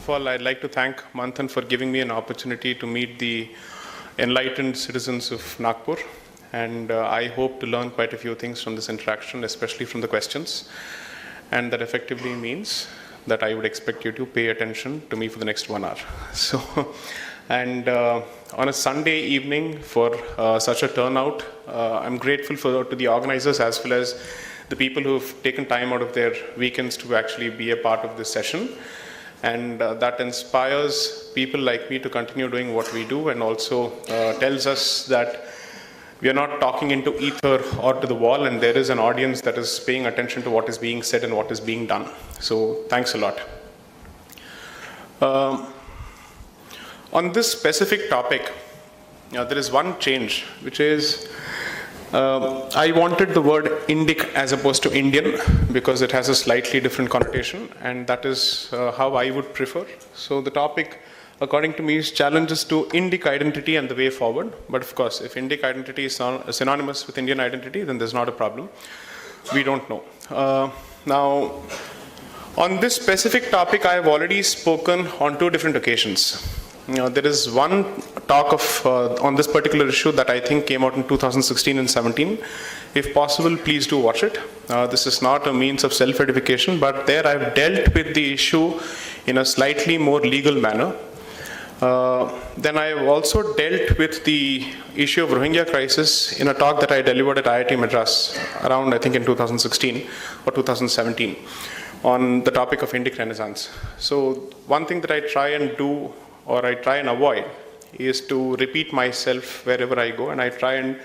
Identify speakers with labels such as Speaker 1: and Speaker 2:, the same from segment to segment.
Speaker 1: of all, I'd like to thank Manthan for giving me an opportunity to meet the enlightened citizens of Nagpur. And I hope to learn quite a few things from this interaction, especially from the questions. And that effectively means that I would expect you to pay attention to me for the next 1 hour. On a Sunday evening for such a turnout, I'm grateful to the organizers as well as the people who've taken time out of their weekends to actually be a part of this session. And that inspires people like me to continue doing what we do, and also tells us that we are not talking into ether or to the wall, and there is an audience that is paying attention to what is being said and what is being done. So thanks a lot. On this specific topic, there is one change, which is I wanted the word Indic as opposed to Indian because it has a slightly different connotation, and that is how I would prefer. So the topic, according to me, is challenges to Indic identity and the way forward. But of course, if Indic identity is synonymous with Indian identity, then there's not a problem. We don't know. Now, on this specific topic, I have already spoken on 2 different occasions. There is one talk on this particular issue that I think came out in 2016 and 17. If possible, please do watch it. This is not a means of self-edification, but there I've dealt with the issue in a slightly more legal manner. Then I have also dealt with the issue of Rohingya crisis in a talk that I delivered at IIT Madras around, I think, in 2016 or 2017 on the topic of Indic Renaissance. So one thing that I try and do, or I try and avoid, is to repeat myself wherever I go, and I try and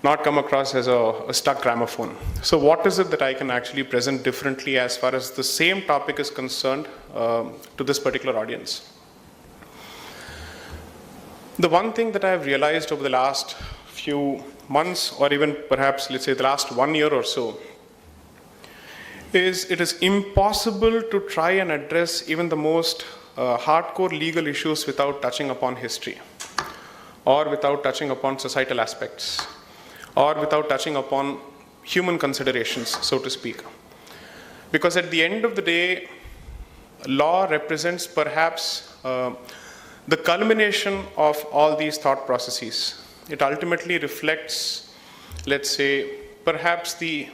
Speaker 1: not come across as a stuck gramophone. So what is it that I can actually present differently as far as the same topic is concerned to this particular audience? The one thing that I have realized over the last few months, or even perhaps, let's say, the last 1 year or so, is it is impossible to try and address even the most hardcore legal issues without touching upon history, or without touching upon societal aspects, or without touching upon human considerations, so to speak. Because at the end of the day, law represents perhaps the culmination of all these thought processes. It ultimately reflects, let's say, perhaps the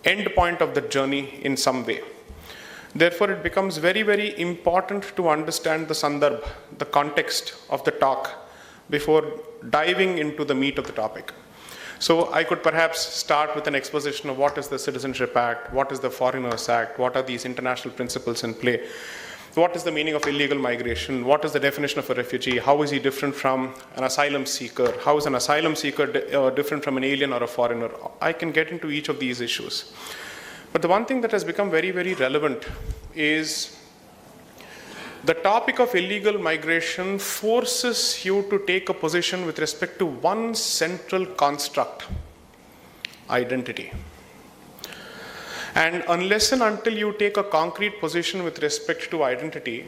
Speaker 1: end point of the journey in some way. Therefore, it becomes very, very important to understand the sandarbh, the context of the talk, before diving into the meat of the topic. So I could perhaps start with an exposition of what is the Citizenship Act, what is the Foreigners Act, what are these international principles in play, what is the meaning of illegal migration, what is the definition of a refugee, how is he different from an asylum seeker, how is an asylum seeker different from an alien or a foreigner. I can get into each of these issues. But the one thing that has become very, very relevant is the topic of illegal migration forces you to take a position with respect to one central construct: identity. And unless and until you take a concrete position with respect to identity,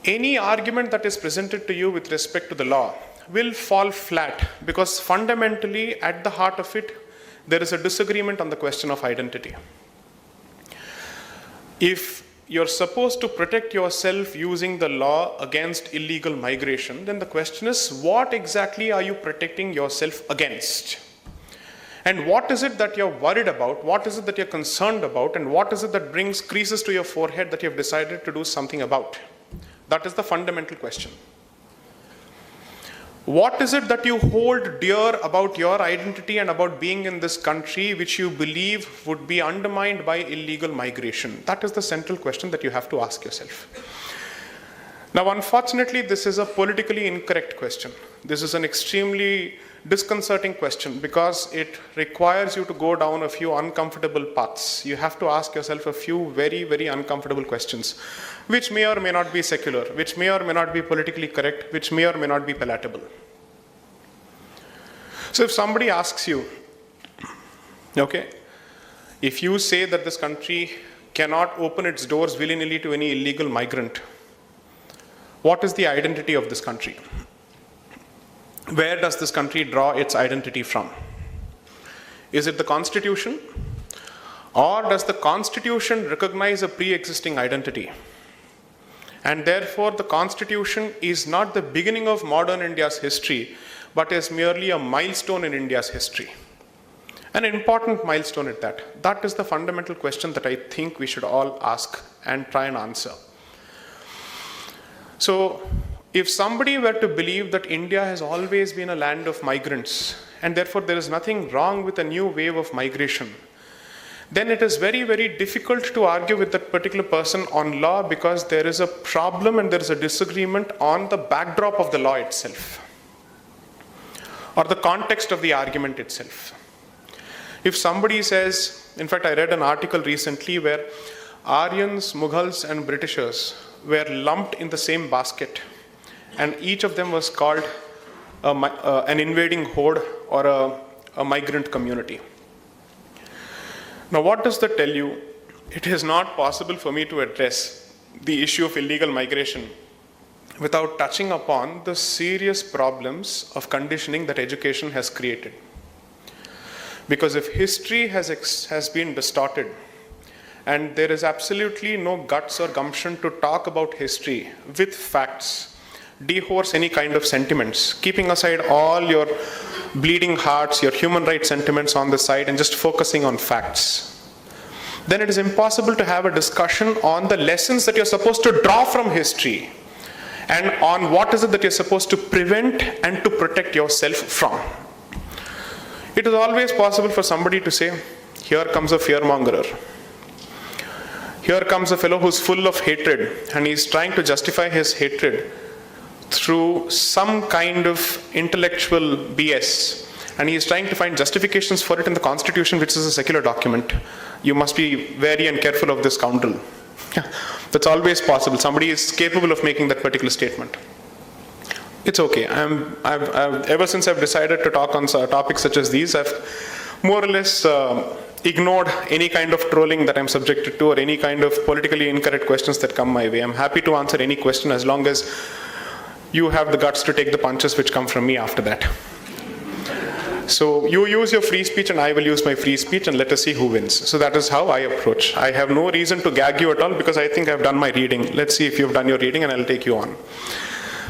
Speaker 1: any argument that is presented to you with respect to the law will fall flat, because fundamentally at the heart of it, there is a disagreement on the question of identity. If you're supposed to protect yourself using the law against illegal migration, then the question is, what exactly are you protecting yourself against? And what is it that you're worried about? What is it that you're concerned about? And what is it that brings creases to your forehead that you've decided to do something about? That is the fundamental question. What is it that you hold dear about your identity and about being in this country, which you believe would be undermined by illegal migration? That is the central question that you have to ask yourself. Now, unfortunately, this is a politically incorrect question. This is an extremely disconcerting question because it requires you to go down a few uncomfortable paths. You have to ask yourself a few very, very uncomfortable questions, which may or may not be secular, which may or may not be politically correct, which may or may not be palatable. So if somebody asks you, okay, if you say that this country cannot open its doors willy-nilly to any illegal migrant, what is the identity of this country? Where does this country draw its identity from? Is it the Constitution? Or does the Constitution recognize a pre-existing identity? And therefore, the Constitution is not the beginning of modern India's history, but is merely a milestone in India's history. An important milestone at that. That is the fundamental question that I think we should all ask and try and answer. So, if somebody were to believe that India has always been a land of migrants, and therefore there is nothing wrong with a new wave of migration, then it is very, very difficult to argue with that particular person on law, because there is a problem and there is a disagreement on the backdrop of the law itself, or the context of the argument itself. If somebody says, in fact, I read an article recently where Aryans, Mughals, and Britishers were lumped in the same basket, and each of them was called an invading horde or a migrant community. Now, what does that tell you? It is not possible for me to address the issue of illegal migration without touching upon the serious problems of conditioning that education has created. Because if history has been distorted, and there is absolutely no guts or gumption to talk about history with facts, dehorse any kind of sentiments, keeping aside all your bleeding hearts, your human rights sentiments on the side, and just focusing on facts, then it is impossible to have a discussion on the lessons that you're supposed to draw from history, and on what is it that you're supposed to prevent and to protect yourself from. It is always possible for somebody to say, here comes a fearmongerer. Here comes a fellow who's full of hatred, and he's trying to justify his hatred through some kind of intellectual BS, and he is trying to find justifications for it in the Constitution, which is a secular document. You must be wary and careful of this scoundrel. That's always possible. Somebody is capable of making that particular statement. It's okay. Ever since I've decided to talk on topics such as these, I've more or less ignored any kind of trolling that I'm subjected to, or any kind of politically incorrect questions that come my way. I'm happy to answer any question as long as you have the guts to take the punches which come from me after that. So you use your free speech and I will use my free speech, and let us see who wins. So that is how I approach. I have no reason to gag you at all, because I think I've done my reading. Let's see if you've done your reading, and I'll take you on.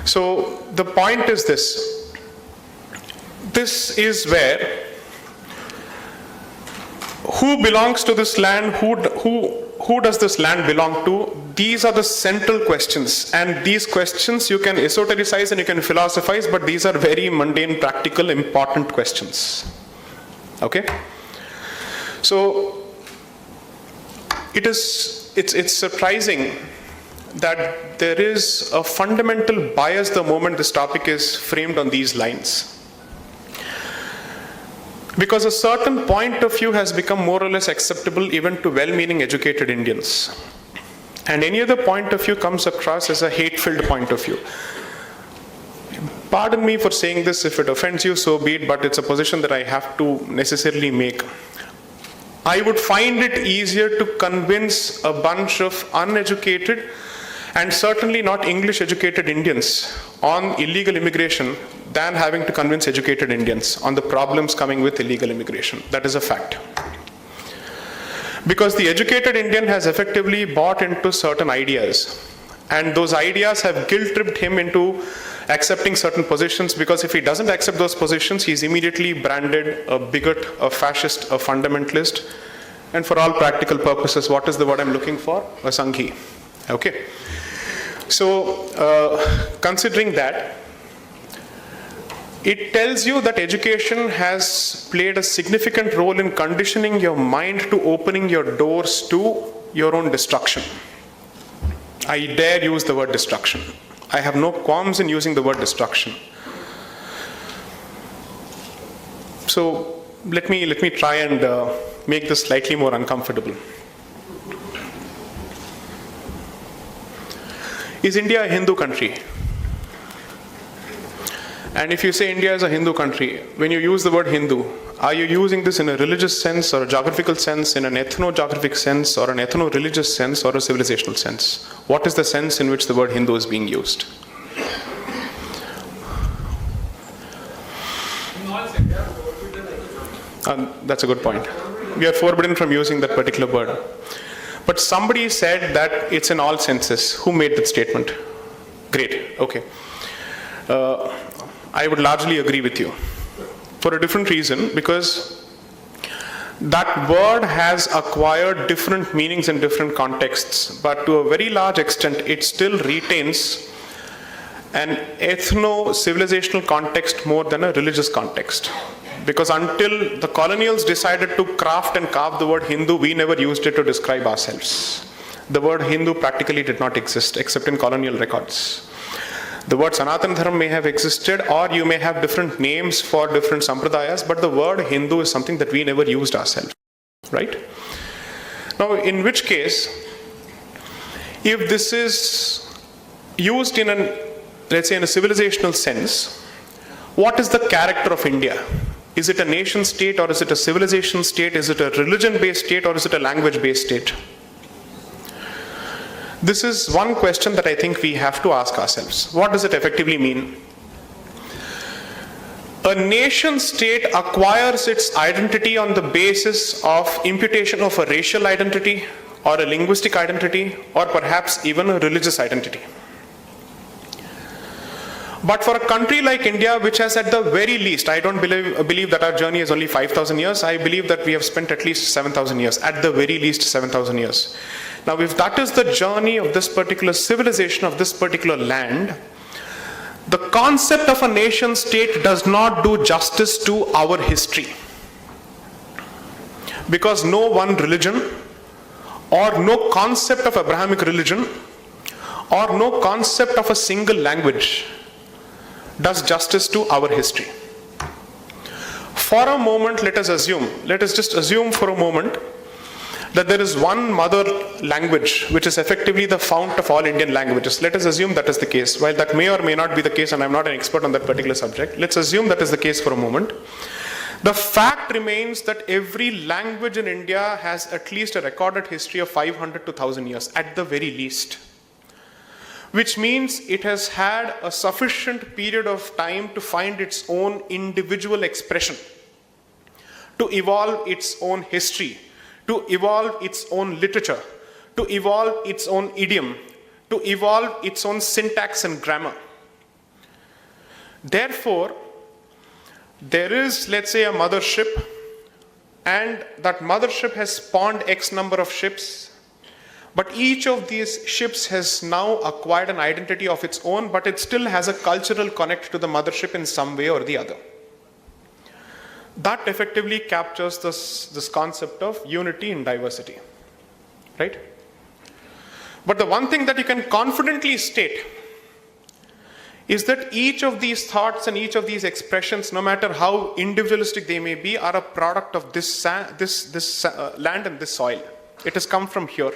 Speaker 1: So the point is this. This is where who belongs to this land, who does this land belong to? These are the central questions, and these questions you can esotericize and you can philosophize, but these are very mundane, practical, important questions. Okay? So it's surprising that there is a fundamental bias the moment this topic is framed on these lines. Because a certain point of view has become more or less acceptable even to well-meaning educated Indians. And any other point of view comes across as a hate-filled point of view. Pardon me for saying this, if it offends you, so be it, but it's a position that I have to necessarily make. I would find it easier to convince a bunch of uneducated and certainly not English-educated Indians on illegal immigration than having to convince educated Indians on the problems coming with illegal immigration. That is a fact. Because the educated Indian has effectively bought into certain ideas, and those ideas have guilt-tripped him into accepting certain positions, because if he doesn't accept those positions, he's immediately branded a bigot, a fascist, a fundamentalist, and for all practical purposes, what is the word I'm looking for? A Sanghi. Okay. So, considering that, it tells you that education has played a significant role in conditioning your mind to opening your doors to your own destruction. I dare use the word destruction. I have no qualms in using the word destruction. So let me try and make this slightly more uncomfortable. Is India a Hindu country? And if you say India is a Hindu country, when you use the word Hindu, are you using this in a religious sense, or a geographical sense, in an ethno-geographic sense, or an ethno-religious sense, or a civilizational sense? What is the sense in which the word Hindu is being used? That's a good point. We are forbidden from using that particular word. But somebody said that it's in all senses. Who made that statement? Great, okay. I would largely agree with you for a different reason, because that word has acquired different meanings in different contexts, but to a very large extent, it still retains an ethno-civilizational context more than a religious context. Because until the colonials decided to craft and carve the word Hindu, we never used it to describe ourselves. The word Hindu practically did not exist except in colonial records. The word Sanatana Dharma may have existed, or you may have different names for different sampradayas, but the word Hindu is something that we never used ourselves, right? Now, in which case, if this is used in let's say in a civilizational sense, what is the character of India? Is it a nation state, or is it a civilization state? Is it a religion-based state, or is it a language-based state? This is one question that I think we have to ask ourselves. What does it effectively mean? A nation state acquires its identity on the basis of imputation of a racial identity, or a linguistic identity, or perhaps even a religious identity. But for a country like India, which has at the very least, I don't believe that our journey is only 5,000 years, I believe that we have spent at least 7,000 years, at the very least 7,000 years. Now, if that is the journey of this particular civilization, of this particular land, the concept of a nation state does not do justice to our history. Because no one religion, or no concept of Abrahamic religion, or no concept of a single language does justice to our history. For a moment, let us just assume for a moment that there is one mother language which is effectively the fount of all Indian languages. Let us assume that is the case. While that may or may not be the case, and I'm not an expert on that particular subject, let's assume that is the case for a moment. The fact remains that every language in India has at least a recorded history of 500 to 1,000 years, at the very least. Which means it has had a sufficient period of time to find its own individual expression, to evolve its own history, to evolve its own literature, to evolve its own idiom, to evolve its own syntax and grammar. Therefore, there is, let's say, a mothership, and that mothership has spawned X number of ships, but each of these ships has now acquired an identity of its own, but it still has a cultural connect to the mothership in some way or the other. That effectively captures this concept of unity in diversity, right? But the one thing that you can confidently state is that each of these thoughts and each of these expressions, no matter how individualistic they may be, are a product of this land and this soil. It has come from here.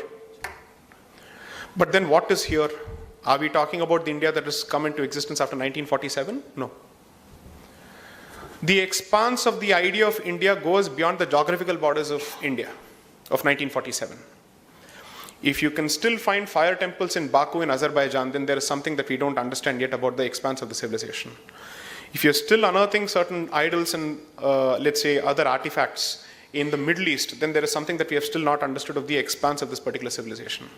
Speaker 1: But then what is here? Are we talking about the India that has come into existence after 1947? No. The expanse of the idea of India goes beyond the geographical borders of India of 1947. If you can still find fire temples in Baku in Azerbaijan, then there is something that we don't understand yet about the expanse of the civilization. If you're still unearthing certain idols and let's say other artifacts in the Middle East, then there is something that we have still not understood of the expanse of this particular civilization.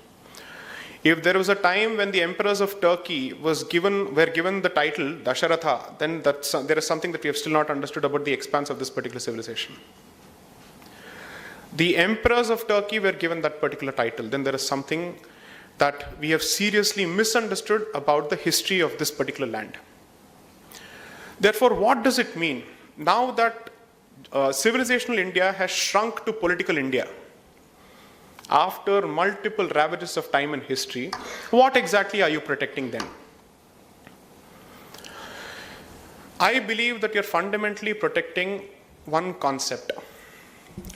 Speaker 1: If there was a time when the emperors of Turkey were given the title Dasharatha, then there is something that we have still not understood about the expanse of this particular civilization. The emperors of Turkey were given that particular title, then there is something that we have seriously misunderstood about the history of this particular land. Therefore, what does it mean? Now that civilizational India has shrunk to political India, after multiple ravages of time and history, what exactly are you protecting then? I believe that you're fundamentally protecting one concept,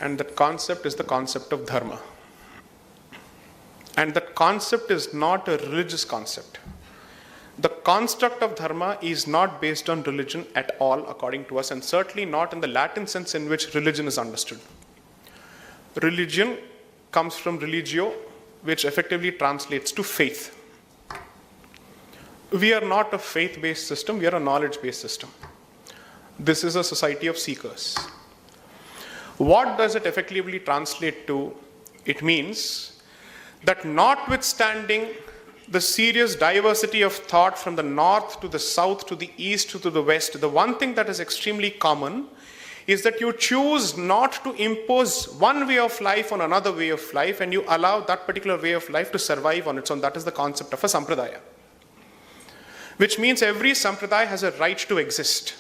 Speaker 1: and that concept is the concept of dharma. And that concept is not a religious concept. The construct of dharma is not based on religion at all, according to us, and certainly not in the Latin sense in which religion is understood. Religion comes from religio, which effectively translates to faith. We are not a faith-based system, we are a knowledge-based system. This is a society of seekers. What does it effectively translate to? It means that notwithstanding the serious diversity of thought from the north to the south to the east to the west, the one thing that is extremely common is that you choose not to impose one way of life on another way of life, and you allow that particular way of life to survive on its own. That is the concept of a sampradaya. Which means every sampradaya has a right to exist.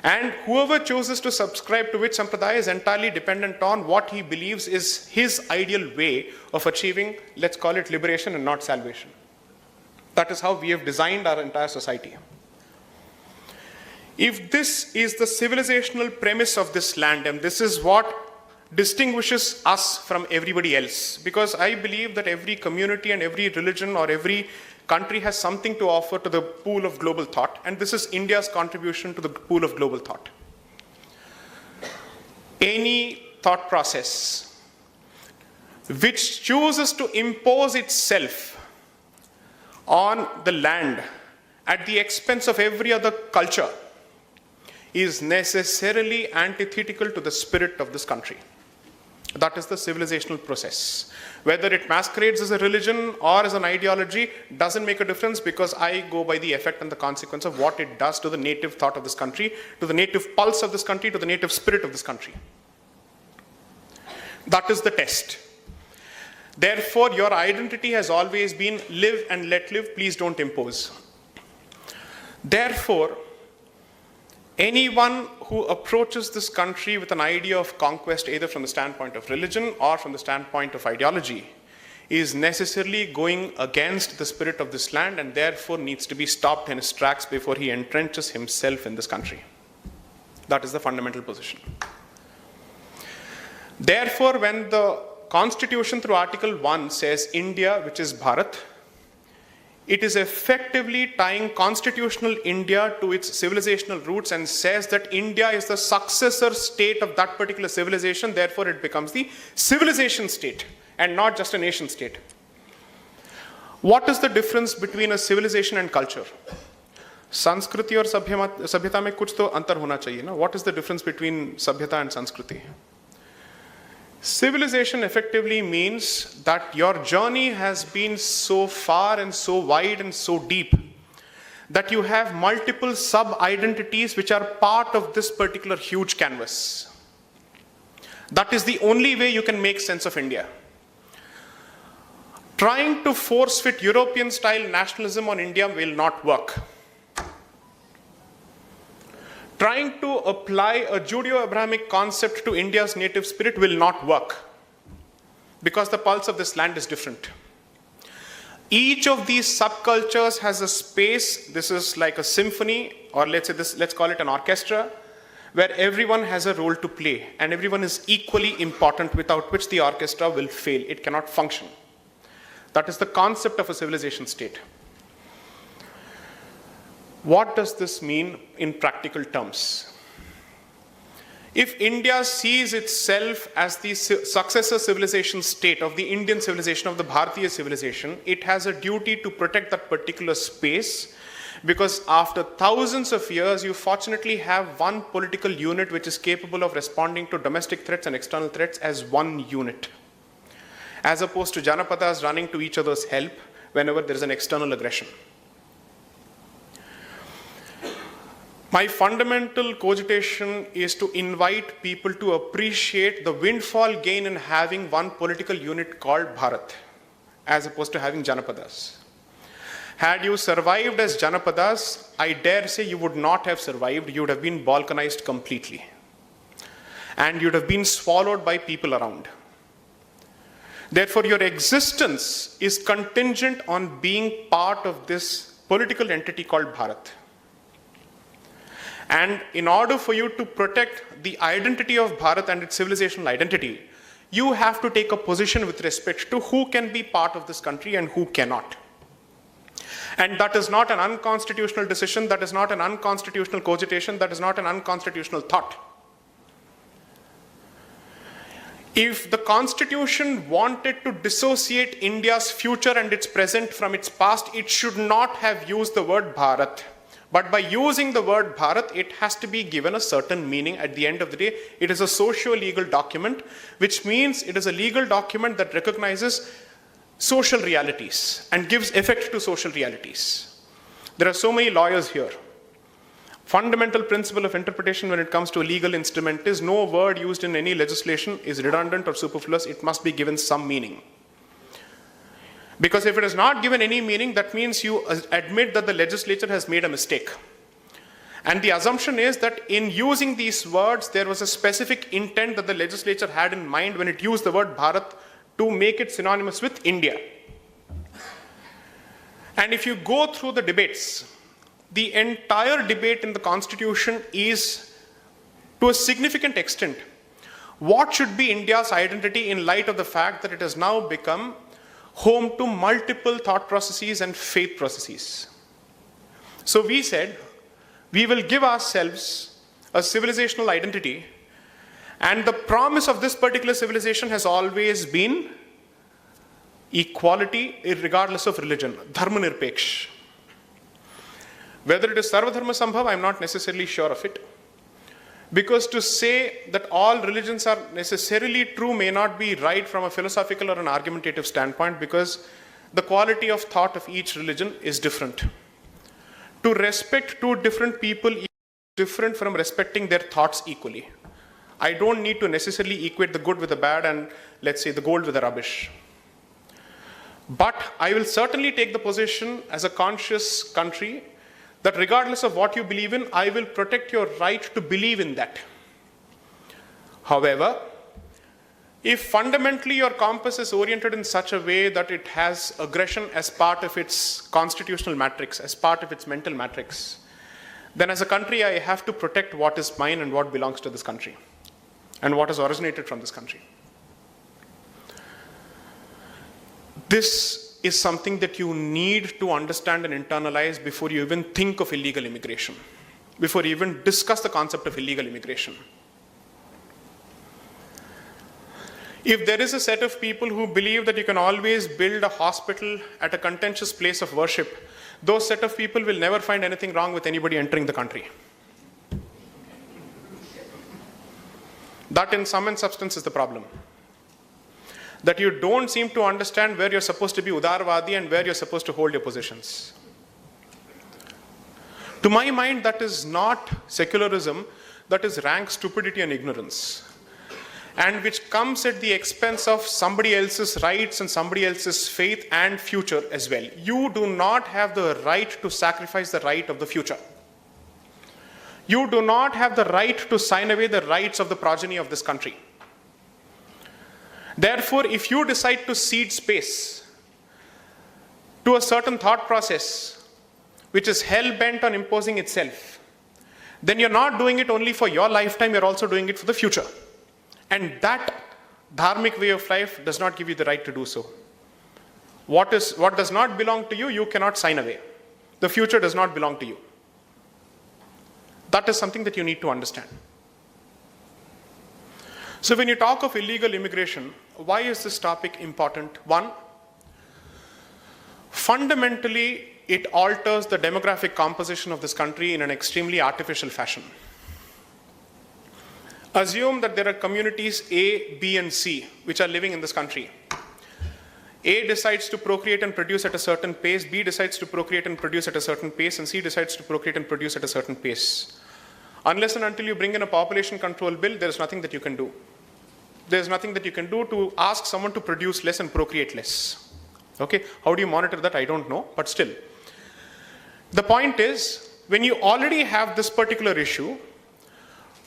Speaker 1: And whoever chooses to subscribe to which sampradaya is entirely dependent on what he believes is his ideal way of achieving, let's call it liberation and not salvation. That is how we have designed our entire society. If this is the civilizational premise of this land, and this is what distinguishes us from everybody else, because I believe that every community and every religion or every country has something to offer to the pool of global thought, and this is India's contribution to the pool of global thought. Any thought process which chooses to impose itself on the land at the expense of every other culture is necessarily antithetical to the spirit of this country. That is the civilizational process. Whether it masquerades as a religion or as an ideology doesn't make a difference, because I go by the effect and the consequence of what it does to the native thought of this country, to the native pulse of this country, to the native spirit of this country. That is the test. Therefore, your identity has always been live and let live, please don't impose. Therefore, anyone who approaches this country with an idea of conquest, either from the standpoint of religion or from the standpoint of ideology, is necessarily going against the spirit of this land, and therefore needs to be stopped in his tracks before he entrenches himself in this country. That is the fundamental position. Therefore, when the Constitution through Article 1 says India, which is Bharat, it is effectively tying constitutional India to its civilizational roots and says that India is the successor state of that particular civilization. Therefore, it becomes the civilization state and not just a nation state. What is the difference between a civilization and culture? Sanskriti और सभ्यता में कुछ तो अंतर होना चाहिए ना? What is the difference between sabhyata and Sanskriti? Civilization effectively means that your journey has been so far and so wide and so deep that you have multiple sub-identities which are part of this particular huge canvas. That is the only way you can make sense of India. Trying to force-fit European-style nationalism on India will not work. Trying to apply a Judeo-Abrahamic concept to India's native spirit will not work, because the pulse of this land is different. Each of these subcultures has a space. This is like a symphony, or let's call it an orchestra, where everyone has a role to play and everyone is equally important, without which the orchestra will fail. It cannot function. That is the concept of a civilization state. What does this mean in practical terms? If India sees itself as the successor civilization state of the Indian civilization, of the Bharatiya civilization, it has a duty to protect that particular space, because after thousands of years, you fortunately have one political unit which is capable of responding to domestic threats and external threats as one unit, as opposed to Janapadas running to each other's help whenever there is an external aggression. My fundamental cogitation is to invite people to appreciate the windfall gain in having one political unit called Bharat, as opposed to having Janapadas. Had you survived as Janapadas, I dare say you would not have survived. You would have been balkanized completely. And you would have been swallowed by people around. Therefore, your existence is contingent on being part of this political entity called Bharat. And in order for you to protect the identity of Bharat and its civilizational identity, you have to take a position with respect to who can be part of this country and who cannot. And that is not an unconstitutional decision, that is not an unconstitutional cogitation, that is not an unconstitutional thought. If the Constitution wanted to dissociate India's future and its present from its past, it should not have used the word Bharat. But by using the word Bharat, it has to be given a certain meaning. At the end of the day, it is a socio-legal document, which means it is a legal document that recognizes social realities and gives effect to social realities. There are so many lawyers here. Fundamental principle of interpretation when it comes to a legal instrument is no word used in any legislation is redundant or superfluous. It must be given some meaning. Because if it is not given any meaning, that means you admit that the legislature has made a mistake. And the assumption is that in using these words, there was a specific intent that the legislature had in mind when it used the word Bharat to make it synonymous with India. And if you go through the debates, the entire debate in the Constitution is, to a significant extent, what should be India's identity in light of the fact that it has now become home to multiple thought processes and faith processes. So we said, we will give ourselves a civilizational identity, and the promise of this particular civilization has always been equality regardless of religion, dharma nirpeksh. Whether it is Sarva Dharma Sambhav, I'm not necessarily sure of it. Because to say that all religions are necessarily true may not be right from a philosophical or an argumentative standpoint, because the quality of thought of each religion is different. To respect two different people is different from respecting their thoughts equally. I don't need to necessarily equate the good with the bad and, let's say, the gold with the rubbish. But I will certainly take the position as a conscious country that regardless of what you believe in, I will protect your right to believe in that. However, if fundamentally your compass is oriented in such a way that it has aggression as part of its constitutional matrix, as part of its mental matrix, then as a country I have to protect what is mine and what belongs to this country and what has originated from this country. This is something that you need to understand and internalize before you even think of illegal immigration, before you even discuss the concept of illegal immigration. If there is a set of people who believe that you can always build a hospital at a contentious place of worship, those set of people will never find anything wrong with anybody entering the country. That in sum and substance is the problem. That you don't seem to understand where you're supposed to be Udarvadi and where you're supposed to hold your positions. To my mind, that is not secularism, that is rank stupidity and ignorance. And which comes at the expense of somebody else's rights and somebody else's faith and future as well. You do not have the right to sacrifice the right of the future. You do not have the right to sign away the rights of the progeny of this country. Therefore, if you decide to cede space to a certain thought process which is hell-bent on imposing itself, then you're not doing it only for your lifetime, you're also doing it for the future. And that dharmic way of life does not give you the right to do so. What does not belong to you, you cannot sign away. The future does not belong to you. That is something that you need to understand. So when you talk of illegal immigration, why is this topic important? One, fundamentally, it alters the demographic composition of this country in an extremely artificial fashion. Assume that there are communities A, B, and C which are living in this country. A decides to procreate and produce at a certain pace, B decides to procreate and produce at a certain pace, and C decides to procreate and produce at a certain pace. Unless and until you bring in a population control bill, there is nothing that you can do. There is nothing that you can do to ask someone to produce less and procreate less. Okay, how do you monitor that? I don't know, but still. The point is, when you already have this particular issue,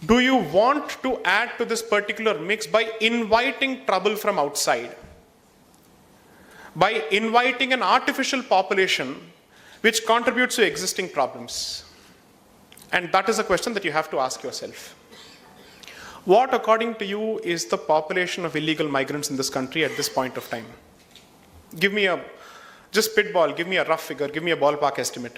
Speaker 1: do you want to add to this particular mix by inviting trouble from outside? By inviting an artificial population which contributes to existing problems? And that is a question that you have to ask yourself. What, according to you, is the population of illegal migrants in this country at this point of time? Give me just spitball, give me a rough figure, give me a ballpark estimate.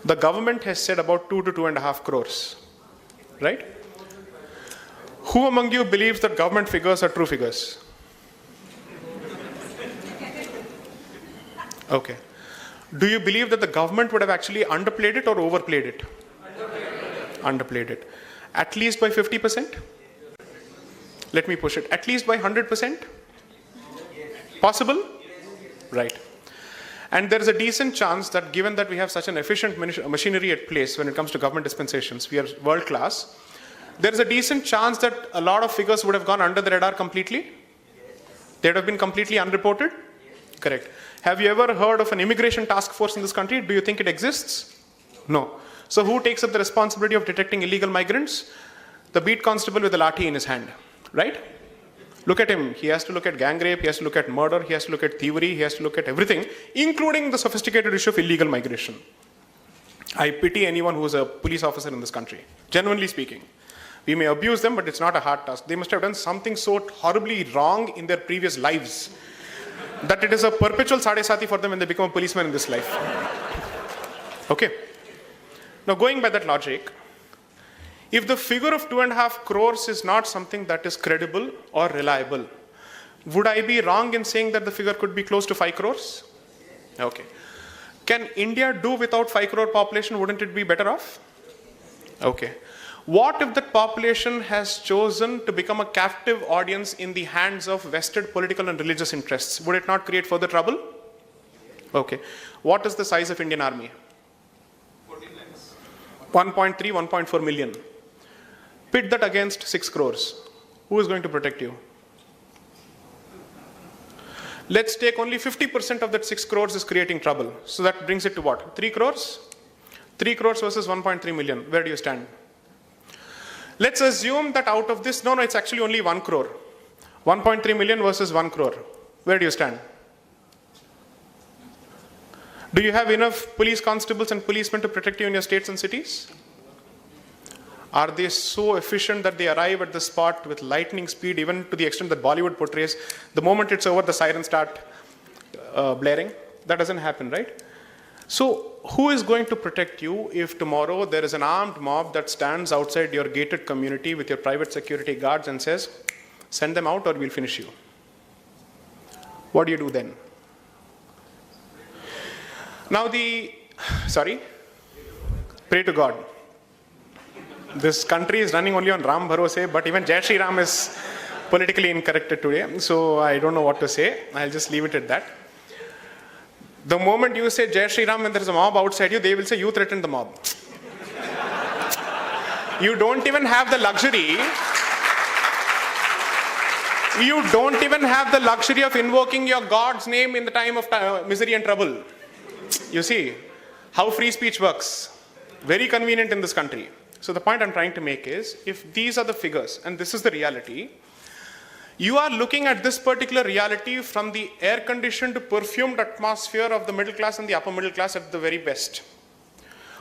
Speaker 1: The government has said about 2 to 2.5 crores, right? Who among you believes that government figures are true figures? Okay. Do you believe that the government would have actually underplayed it or overplayed it? Underplayed it. At least by 50%? Let me push it. At least by 100%? Possible? Right. And there is a decent chance that given that we have such an efficient machinery at place when it comes to government dispensations, we are world class, there is a decent chance that a lot of figures would have gone under the radar completely. They would have been completely unreported. Correct. Have you ever heard of an immigration task force in this country? Do you think it exists? No. So who takes up the responsibility of detecting illegal migrants? The beat constable with a lathi in his hand, right? Look at him. He has to look at gang rape, he has to look at murder, he has to look at thievery, he has to look at everything, including the sophisticated issue of illegal migration. I pity anyone who is a police officer in this country, genuinely speaking. We may abuse them, but it's not a hard task. They must have done something so horribly wrong in their previous lives that it is a perpetual sadesati for them when they become a policeman in this life. Okay. Now going by that logic, if the figure of 2.5 crores is not something that is credible or reliable, would I be wrong in saying that the figure could be close to 5 crores? Okay. Can India do without 5 crore population? Wouldn't it be better off? Okay. What if that population has chosen to become a captive audience in the hands of vested political and religious interests? Would it not create further trouble? Okay. What is the size of Indian army?
Speaker 2: 14 lakhs.
Speaker 1: 1.3, 1.4 million. Pit that against 6 crores. Who is going to protect you? Let's take only 50% of that 6 crores is creating trouble. So that brings it to what? 3 crores? 3 crores versus 1.3 million. Where do you stand? Let's assume that out of this, no, it's actually only 1 crore. 1.3 million versus 1 crore. Where do you stand? Do you have enough police constables and policemen to protect you in your states and cities? Are they so efficient that they arrive at the spot with lightning speed, even to the extent that Bollywood portrays? The moment it's over, the sirens start blaring. That doesn't happen, right? So who is going to protect you if tomorrow there is an armed mob that stands outside your gated community with your private security guards and says, send them out or we'll finish you? What do you do then? Now pray to God. This country is running only on Ram Bharose, but even Jai Shri Ram is politically incorrect today. So I don't know what to say. I'll just leave it at that. The moment you say Jai Shri Ram and there is a mob outside you, they will say you threatened the mob. You don't even have the luxury. You don't even have the luxury of invoking your God's name in the time of misery and trouble. You see how free speech works. Very convenient in this country. So the point I'm trying to make is, if these are the figures and this is the reality, you are looking at this particular reality from the air-conditioned, perfumed atmosphere of the middle class and the upper middle class at the very best.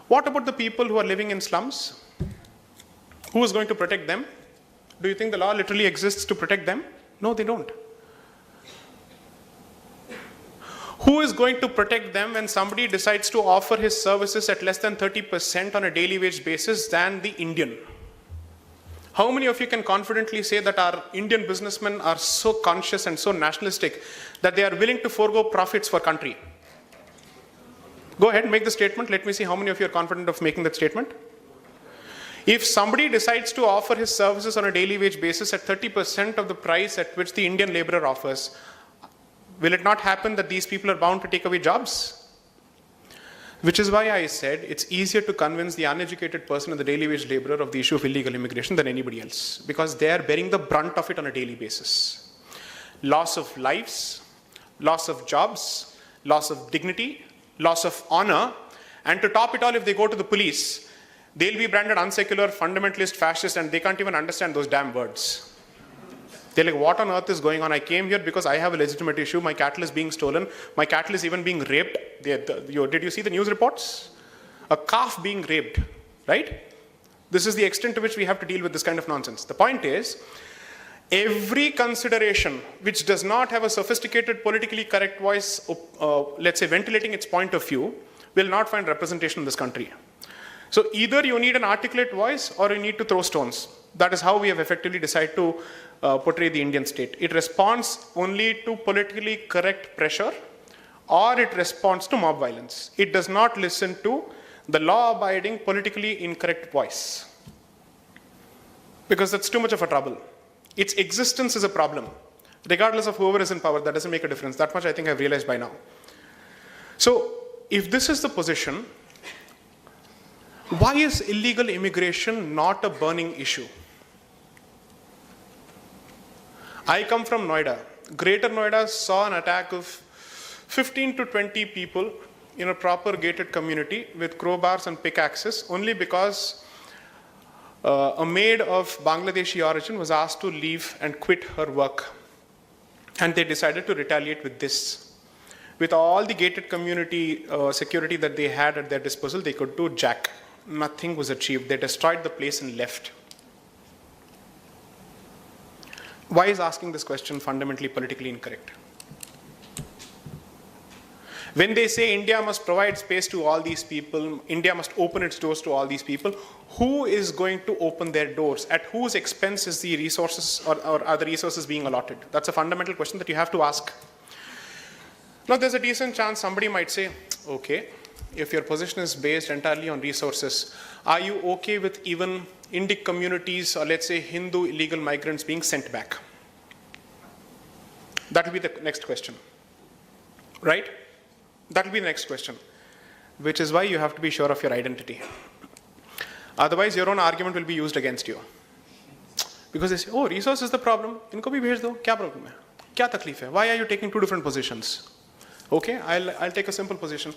Speaker 1: What about the people who are living in slums? Who is going to protect them? Do you think the law literally exists to protect them? No, they don't. Who is going to protect them when somebody decides to offer his services at less than 30% on a daily wage basis than the Indian? How many of you can confidently say that our Indian businessmen are so conscious and so nationalistic that they are willing to forego profits for country? Go ahead, make the statement. Let me see how many of you are confident of making that statement. If somebody decides to offer his services on a daily wage basis at 30% of the price at which the Indian laborer offers, will it not happen that these people are bound to take away jobs? Which is why I said it's easier to convince the uneducated person and the daily wage laborer of the issue of illegal immigration than anybody else, because they are bearing the brunt of it on a daily basis. Loss of lives, loss of jobs, loss of dignity, loss of honor, and to top it all, if they go to the police, they'll be branded unsecular, fundamentalist, fascist, and they can't even understand those damn words. They're like, what on earth is going on? I came here because I have a legitimate issue. My cattle is being stolen. My cattle is even being raped. Did you see the news reports? A calf being raped, right? This is the extent to which we have to deal with this kind of nonsense. The point is, every consideration which does not have a sophisticated, politically correct voice, let's say ventilating its point of view, will not find representation in this country. So either you need an articulate voice or you need to throw stones. That is how we have effectively decided to portray the Indian state. It responds only to politically correct pressure, or it responds to mob violence. It does not listen to the law-abiding, politically incorrect voice, because that's too much of a trouble. Its existence is a problem. regardless of whoever is in power. That doesn't make a difference. That much I think I've realized by now. So if this is the position, why is illegal immigration not a burning issue? I come from Noida. Greater Noida saw an attack of 15 to 20 people in a proper gated community with crowbars and pickaxes only because a maid of Bangladeshi origin was asked to leave and quit her work. And they decided to retaliate with this. With all the gated community security that they had at their disposal, they could do jack. Nothing was achieved. They destroyed the place and left. Why is asking this question fundamentally politically incorrect? When they say India must provide space to all these people, India must open its doors to all these people, who is going to open their doors? At whose expense is the resources or are the resources being allotted? That's a fundamental question that you have to ask. Now, there's a decent chance somebody might say, okay, if your position is based entirely on resources, are you okay with even Indic communities or let's say Hindu illegal migrants being sent back? That will be the next question, right? That will be the next question, which is why you have to be sure of your identity. Otherwise, your own argument will be used against you. Because they say, oh, resource is the problem. Inko bhi bhej do. Kya problem hai? Kya takleef hai? Why are you taking two different positions? Okay, I'll take a simple position.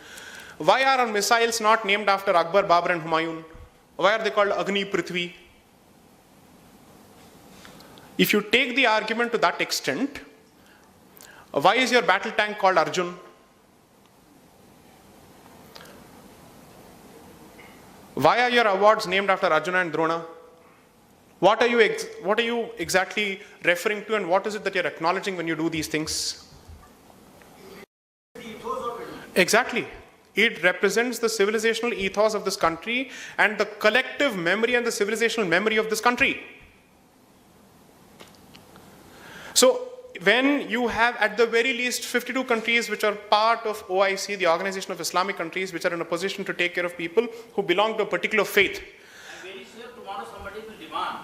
Speaker 1: Why are our missiles not named after Akbar, Babur and Humayun? Why are they called Agni, Prithvi? If you take the argument to that extent, why is your battle tank called Arjun? Why are your awards named after Arjuna and Drona? What are you exactly referring to, and what is it that you're acknowledging when you do these things? Exactly. It represents the civilizational ethos of this country and the collective memory and the civilizational memory of this country. So when you have at the very least 52 countries which are part of OIC, the Organization of Islamic Countries, which are in a position to take care of people who belong to a particular faith.
Speaker 3: I'm very sure tomorrow somebody will demand,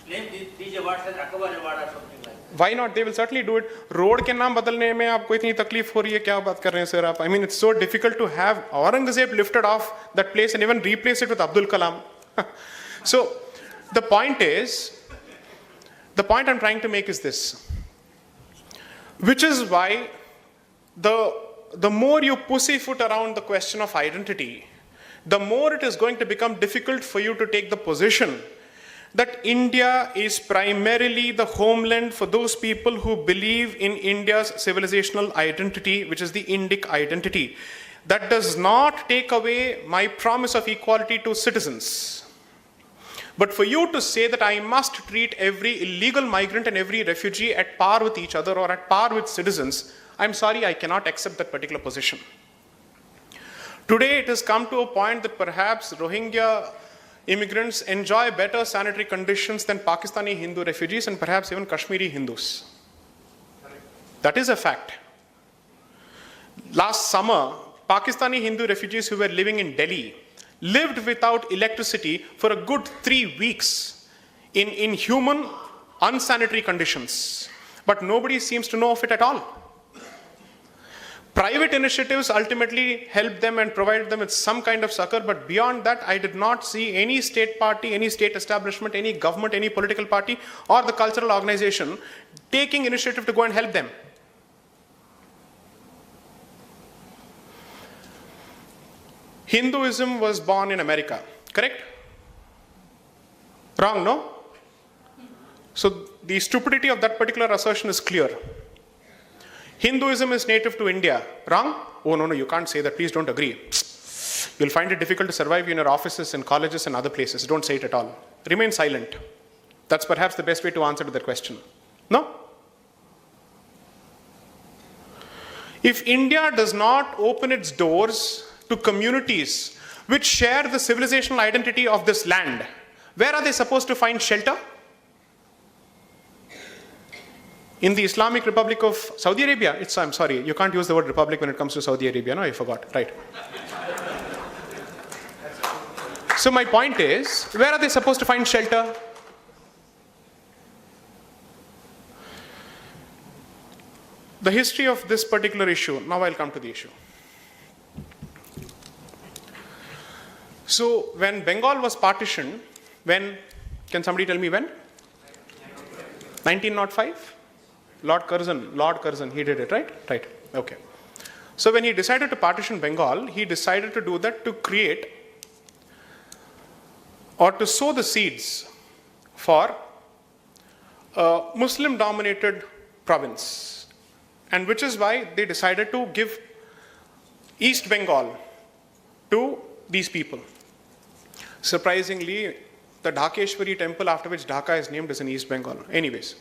Speaker 3: claim these awards as Akbar award or something like that.
Speaker 1: Why not? They will certainly do it. Road के नाम बदलने में आपको इतनी तकलीफ हो रही है, क्या बात कर रहे हैं sir आप? I mean, it's so difficult to have Aurangzeb lifted off that place and even replace it with Abdul Kalam. So the point I'm trying to make is this. Which is why the more you pussyfoot around the question of identity, the more it is going to become difficult for you to take the position that India is primarily the homeland for those people who believe in India's civilizational identity, which is the Indic identity. That does not take away my promise of equality to citizens. But for you to say that I must treat every illegal migrant and every refugee at par with each other or at par with citizens, I'm sorry, I cannot accept that particular position. Today it has come to a point that perhaps Rohingya immigrants enjoy better sanitary conditions than Pakistani Hindu refugees and perhaps even Kashmiri Hindus. That is a fact. Last summer, Pakistani Hindu refugees who were living in Delhi lived without electricity for a good 3 weeks in inhuman, unsanitary conditions. But nobody seems to know of it at all. Private initiatives ultimately help them and provide them with some kind of succor, but beyond that, I did not see any state party, any state establishment, any government, any political party, or the cultural organization taking initiative to go and help them. Hinduism was born in America, correct? Wrong, no? So the stupidity of that particular assertion is clear. Hinduism is native to India, wrong? Oh, no, you can't say that, please don't agree. You'll find it difficult to survive in your offices and colleges and other places. Don't say it at all. Remain silent. That's perhaps the best way to answer to that question. No? If India does not open its doors to communities which share the civilizational identity of this land, where are they supposed to find shelter? In the Islamic Republic of Saudi Arabia, I'm sorry, you can't use the word republic when it comes to Saudi Arabia. No, I forgot, right. So my point is, where are they supposed to find shelter? The history of this particular issue, now I'll come to the issue. So when Bengal was partitioned, can somebody tell me when? 1905? Lord Curzon, he did it, right? Right, okay. So when he decided to partition Bengal, he decided to do that to create or to sow the seeds for a Muslim-dominated province. And which is why they decided to give East Bengal to these people. Surprisingly, the Dhakeshwari temple after which Dhaka is named is in East Bengal. Anyways,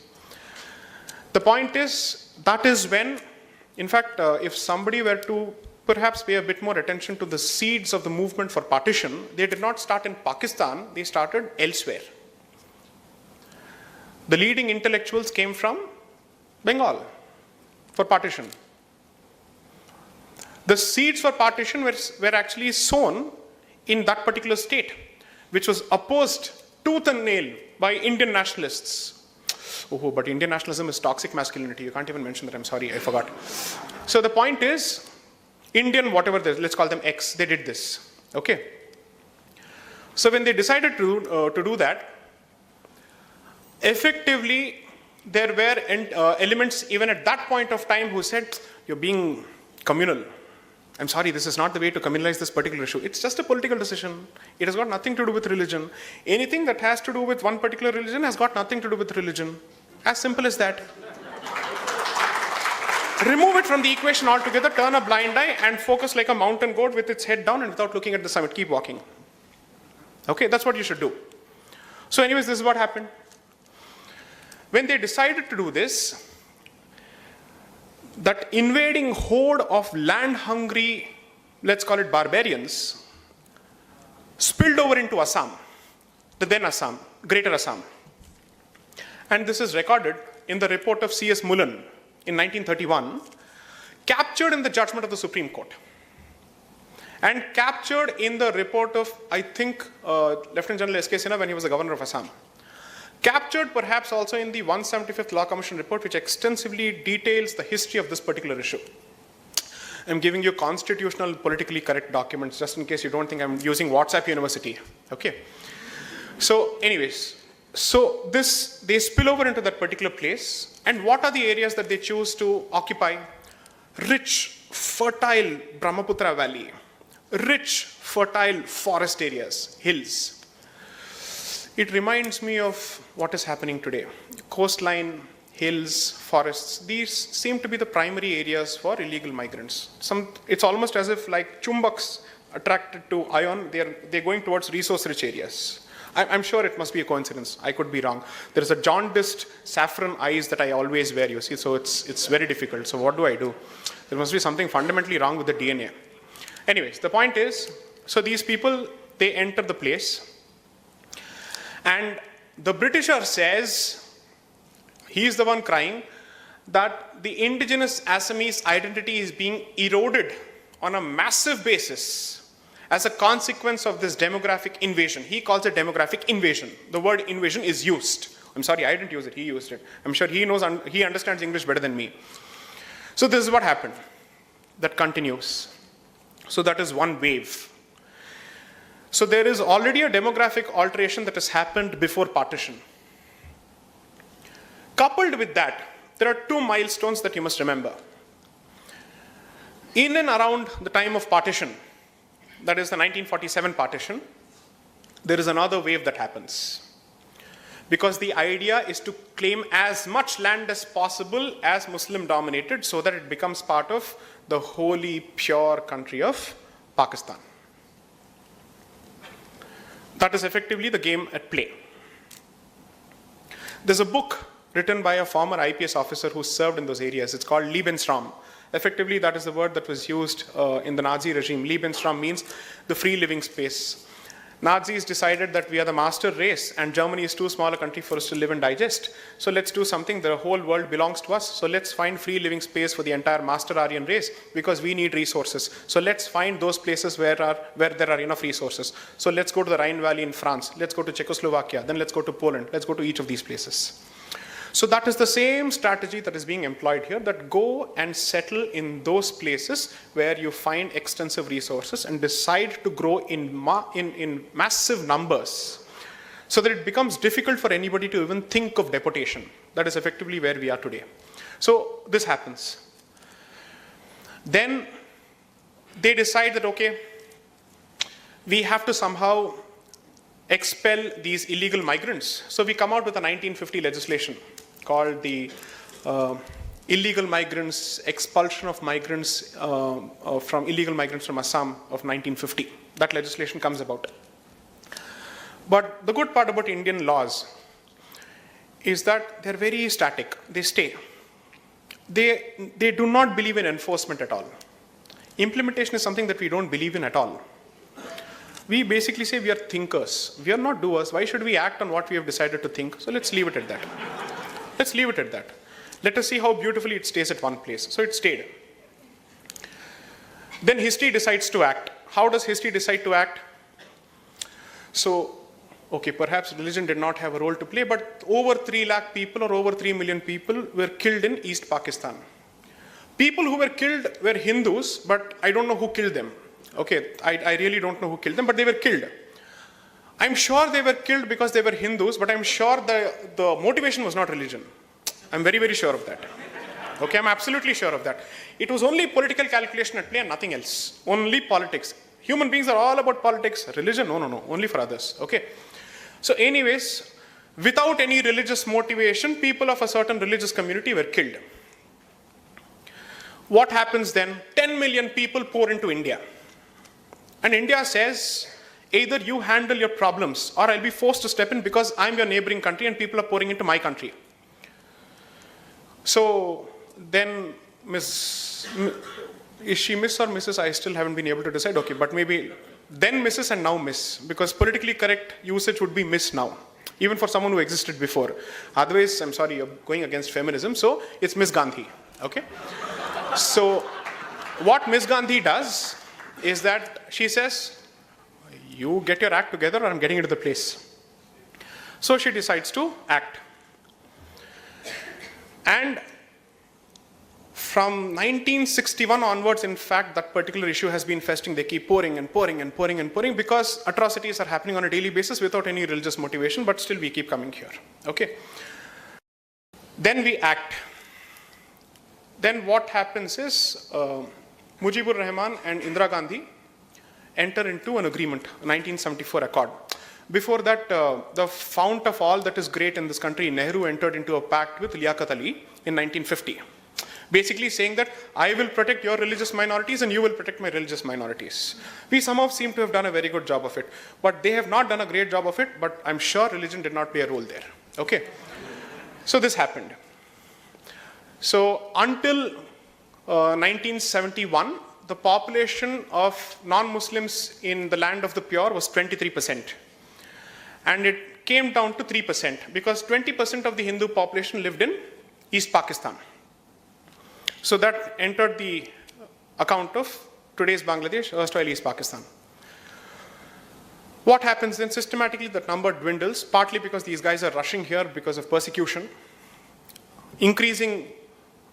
Speaker 1: the point is, that is when, in fact, if somebody were to perhaps pay a bit more attention to the seeds of the movement for partition, they did not start in Pakistan, they started elsewhere. The leading intellectuals came from Bengal for partition. The seeds for partition were actually sown in that particular state, which was opposed tooth and nail by Indian nationalists. Oh, but Indian nationalism is toxic masculinity. You can't even mention that. I'm sorry, I forgot. So the point is, Indian whatever, let's call them X, they did this. Okay. So when they decided to do that, effectively, there were elements even at that point of time who said, you're being communal. I'm sorry, this is not the way to communalize this particular issue. It's just a political decision. It has got nothing to do with religion. Anything that has to do with one particular religion has got nothing to do with religion. As simple as that. Remove it from the equation altogether, turn a blind eye and focus like a mountain goat with its head down and without looking at the summit. Keep walking. Okay, that's what you should do. So anyways, this is what happened. When they decided to do this, that invading horde of land-hungry, let's call it barbarians, spilled over into Assam, the then Assam, Greater Assam. And this is recorded in the report of C.S. Mullen in 1931, captured in the judgment of the Supreme Court, and captured in the report of, I think, Lieutenant General S.K. Sinha when he was the governor of Assam. Captured perhaps also in the 175th Law Commission report, which extensively details the history of this particular issue. I'm giving you constitutional, politically correct documents, just in case you don't think I'm using WhatsApp University. Okay. So anyways, so they spill over into that particular place. And what are the areas that they choose to occupy? Rich, fertile Brahmaputra Valley, rich, fertile forest areas, hills. It reminds me of what is happening today. Coastline, hills, forests, these seem to be the primary areas for illegal migrants. It's almost as if like chumbaks attracted to iron, they're going towards resource-rich areas. I'm sure it must be a coincidence. I could be wrong. There is a jaundiced saffron eyes that I always wear, you see, so it's very difficult. So what do? There must be something fundamentally wrong with the DNA. Anyways, the point is, so these people, they enter the place, and the Britisher says, he's the one crying, that the indigenous Assamese identity is being eroded on a massive basis as a consequence of this demographic invasion. He calls it demographic invasion. The word invasion is used. I'm sorry, I didn't use it, he used it. I'm sure he knows, he understands English better than me. So this is what happened. That continues. So that is one wave. So there is already a demographic alteration that has happened before partition. Coupled with that, there are two milestones that you must remember. In and around the time of partition, that is the 1947 partition, there is another wave that happens. Because the idea is to claim as much land as possible as Muslim dominated so that it becomes part of the holy, pure country of Pakistan. That is effectively the game at play. There's a book written by a former IPS officer who served in those areas. It's called Lebensraum. Effectively, that is the word that was used in the Nazi regime. Lebensraum means the free living space. Nazis decided that we are the master race and Germany is too small a country for us to live and digest. So let's do something. The whole world belongs to us. So let's find free living space for the entire master Aryan race because we need resources. So let's find those places where there are enough resources. So let's go to the Rhine Valley in France. Let's go to Czechoslovakia. Then let's go to Poland. Let's go to each of these places. So that is the same strategy that is being employed here, that go and settle in those places where you find extensive resources and decide to grow in massive numbers, so that it becomes difficult for anybody to even think of deportation. That is effectively where we are today. So this happens. Then they decide that, okay, we have to somehow expel these illegal migrants. So we come out with a 1950 legislation called the Illegal Migrants, Expulsion of Migrants from Illegal Migrants from Assam of 1950. That legislation comes about. But the good part about Indian laws is that they're very static. They stay. They do not believe in enforcement at all. Implementation is something that we don't believe in at all. We basically say we are thinkers. We are not doers. Why should we act on what we have decided to think? So let's leave it at that. Let's leave it at that. Let us see how beautifully it stays at one place. So it stayed. Then history decides to act. How does history decide to act? So, okay, perhaps religion did not have a role to play, but over 3 lakh people or over 3 million people were killed in East Pakistan. People who were killed were Hindus, but I don't know who killed them. Okay, I really don't know who killed them, but they were killed. I'm sure they were killed because they were Hindus, but I'm sure the motivation was not religion. I'm very, very sure of that. Okay, I'm absolutely sure of that. It was only political calculation at play and nothing else. Only politics. Human beings are all about politics. Religion, no, only for others. Okay. So anyways, without any religious motivation, people of a certain religious community were killed. What happens then? 10 million people pour into India. And India says, either you handle your problems or I'll be forced to step in because I'm your neighboring country and people are pouring into my country. So then is she Miss or Mrs.? I still haven't been able to decide. Okay, but maybe then Mrs. and now Miss, because politically correct usage would be Miss now, even for someone who existed before. Otherwise, I'm sorry, you're going against feminism, so it's Miss Gandhi. Okay? So what Miss Gandhi does is that she says, you get your act together or I'm getting into the place. So she decides to act. And from 1961 onwards, in fact, that particular issue has been festering. They keep pouring and pouring and pouring and pouring because atrocities are happening on a daily basis without any religious motivation, but still we keep coming here. Okay. Then we act. Then what happens is Mujibur Rahman and Indira Gandhi enter into an agreement, 1974 Accord. Before that, the fount of all that is great in this country, Nehru, entered into a pact with Liaquat Ali in 1950. Basically saying that I will protect your religious minorities and you will protect my religious minorities. We somehow seem to have done a very good job of it, but they have not done a great job of it, but I'm sure religion did not play a role there. Okay. So this happened. So until 1971, the population of non-Muslims in the land of the pure was 23%. And it came down to 3% because 20% of the Hindu population lived in East Pakistan. So that entered the account of today's Bangladesh, erstwhile East Pakistan. What happens then? Systematically, that number dwindles, partly because these guys are rushing here because of persecution, increasing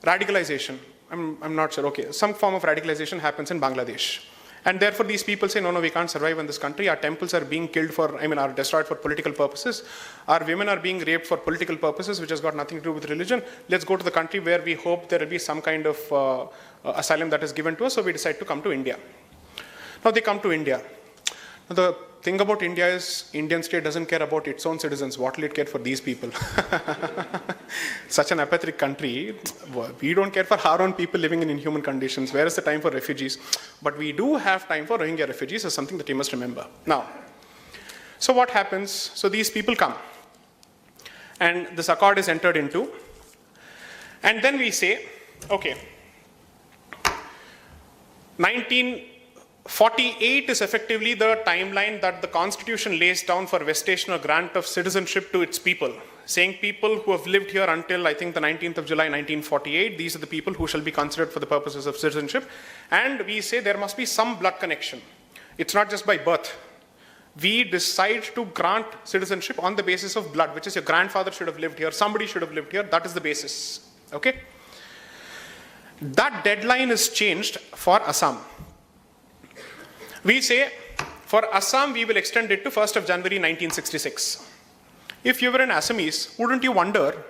Speaker 1: radicalization. I'm not sure. Okay, some form of radicalization happens in Bangladesh. And therefore, these people say, no, we can't survive in this country. Our temples are being killed are destroyed for political purposes. Our women are being raped for political purposes, which has got nothing to do with religion. Let's go to the country where we hope there will be some kind of asylum that is given to us. So we decide to come to India. Now they come to India. Now, the thing about India is, Indian state doesn't care about its own citizens. What will it care for these people? Such an apathetic country. We don't care for our own people living in inhuman conditions. Where is the time for refugees? But we do have time for Rohingya refugees, is something that you must remember. Now, so what happens? So these people come. And this accord is entered into. And then we say, okay, 1948 is effectively the timeline that the Constitution lays down for vestation or grant of citizenship to its people, saying people who have lived here until, I think, the 19th of July 1948, these are the people who shall be considered for the purposes of citizenship. And we say there must be some blood connection. It's not just by birth. we decide to grant citizenship on the basis of blood, which is your grandfather should have lived here, somebody should have lived here, that is the basis. Okay? That deadline is changed for Assam. We say, for Assam, we will extend it to 1st of January 1966. If you were an Assamese, wouldn't you wonder,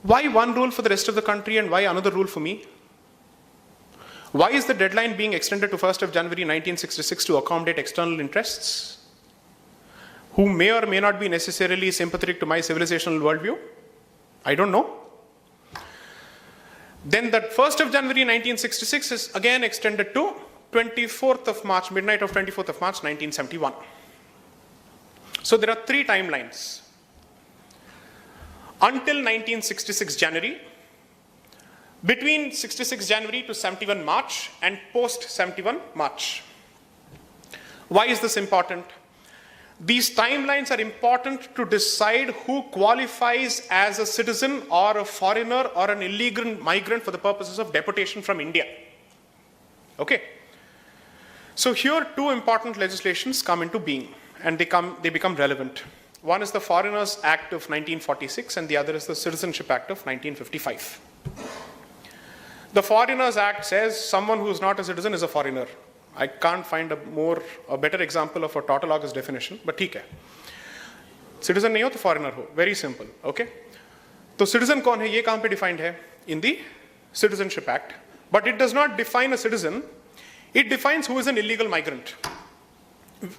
Speaker 1: why one rule for the rest of the country and why another rule for me? Why is the deadline being extended to 1st of January 1966 to accommodate external interests, who may or may not be necessarily sympathetic to my civilizational worldview? I don't know. Then that 1st of January 1966 is again extended to 24th of March, midnight of 24th of March 1971. So there are 3 timelines. Until 1966 January, between 66 January to 71 March, and post 71 March. Why is this important? These timelines are important to decide who qualifies as a citizen or a foreigner or an illegal migrant for the purposes of deportation from India. Okay? So here 2 important legislations come into being, and they become relevant. One is the Foreigners Act of 1946 and the other is the Citizenship Act of 1955. The Foreigners Act says someone who is not a citizen is a foreigner. I can't find a better example of a tautologous definition, but ठीक है. Citizen नहीं हो तो foreigner हो. Very simple. Okay? तो citizen कौन है? ये कहाँ पे defined है? In the Citizenship Act. But it does not define a citizen. It defines who is an illegal migrant.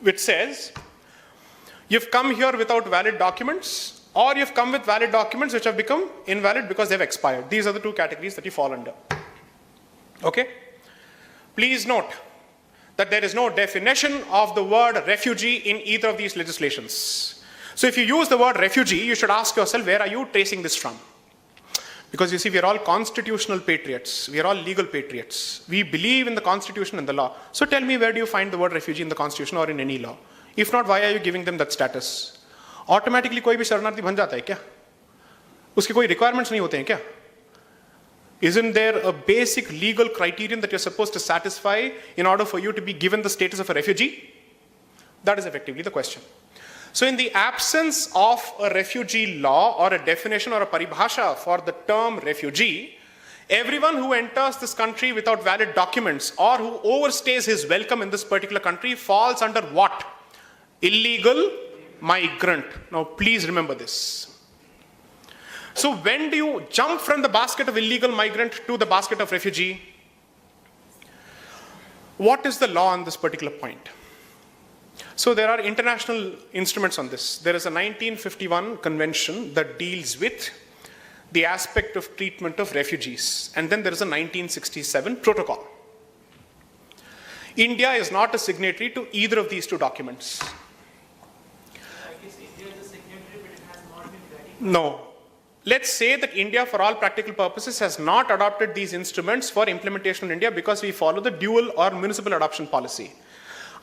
Speaker 1: Which says, you've come here without valid documents, or you've come with valid documents which have become invalid because they've expired. These are the 2 categories that you fall under. Okay? Please note that there is no definition of the word refugee in either of these legislations. So if you use the word refugee, you should ask yourself, where are you tracing this from? Because you see, we are all constitutional patriots. We are all legal patriots. We believe in the Constitution and the law. So tell me, where do you find the word refugee in the Constitution or in any law? If not, why are you giving them that status? Automatically कोई भी शरणार्थी बन जाता है क्या? उसके कोई requirements नहीं होते हैं क्या? Isn't there a basic legal criterion that you're supposed to satisfy in order for you to be given the status of a refugee? That is effectively the question. So in the absence of a refugee law or a definition or a paribhasha for the term refugee, everyone who enters this country without valid documents or who overstays his welcome in this particular country falls under what? Illegal migrant. Now please remember this. So when do you jump from the basket of illegal migrant to the basket of refugee? What is the law on this particular point? So there are international instruments on this. There is a 1951 convention that deals with the aspect of treatment of refugees. And then there is a 1967 protocol. India is not a signatory to either of these 2 documents.
Speaker 2: I guess India is a signatory, but it has not been ratified.
Speaker 1: No. Let's say that India, for all practical purposes, has not adopted these instruments for implementation in India because we follow the dual or municipal adoption policy.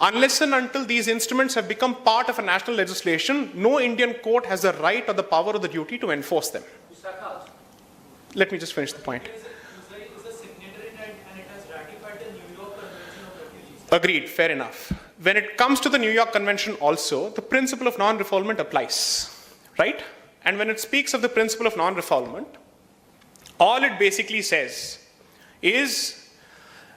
Speaker 1: Unless and until these instruments have become part of a national legislation, no Indian court has the right or the power or the duty to enforce them. Let me just finish the point.
Speaker 2: It is a signatory and it has ratified the New York Convention of Refugees.
Speaker 1: Agreed, fair enough. When it comes to the New York Convention also, the principle of non-refoulement applies, right? And when it speaks of the principle of non-refoulement, all it basically says is,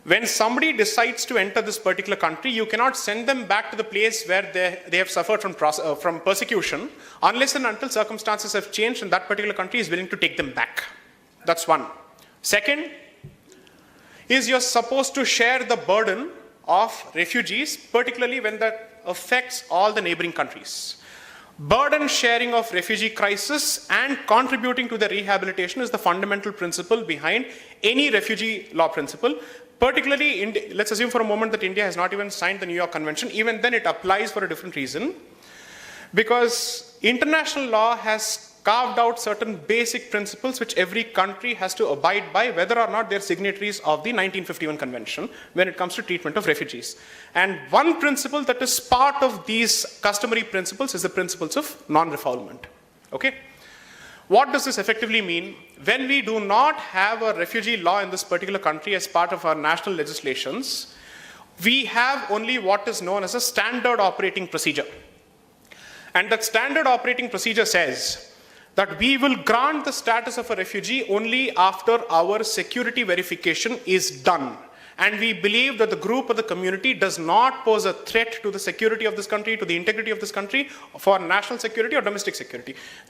Speaker 1: when somebody decides to enter this particular country, you cannot send them back to the place where they have suffered from persecution unless and until circumstances have changed and that particular country is willing to take them back. That's one. Second is you're supposed to share the burden of refugees, particularly when that affects all the neighboring countries. Burden sharing of refugee crisis and contributing to the rehabilitation is the fundamental principle behind any refugee law principle. Particularly, let's assume for a moment that India has not even signed the New York Convention. Even then it applies for a different reason. Because international law has carved out certain basic principles which every country has to abide by, whether or not they're signatories of the 1951 Convention when it comes to treatment of refugees. And one principle that is part of these customary principles is the principles of non-refoulement. Okay? What does this effectively mean? When we do not have a refugee law in this particular country as part of our national legislations, we have only what is known as a standard operating procedure. And that standard operating procedure says that we will grant the status of a refugee only after our security verification is done. And we believe that the group or the community does not pose a threat to the security of this country, to the integrity of this country, for national security or domestic security.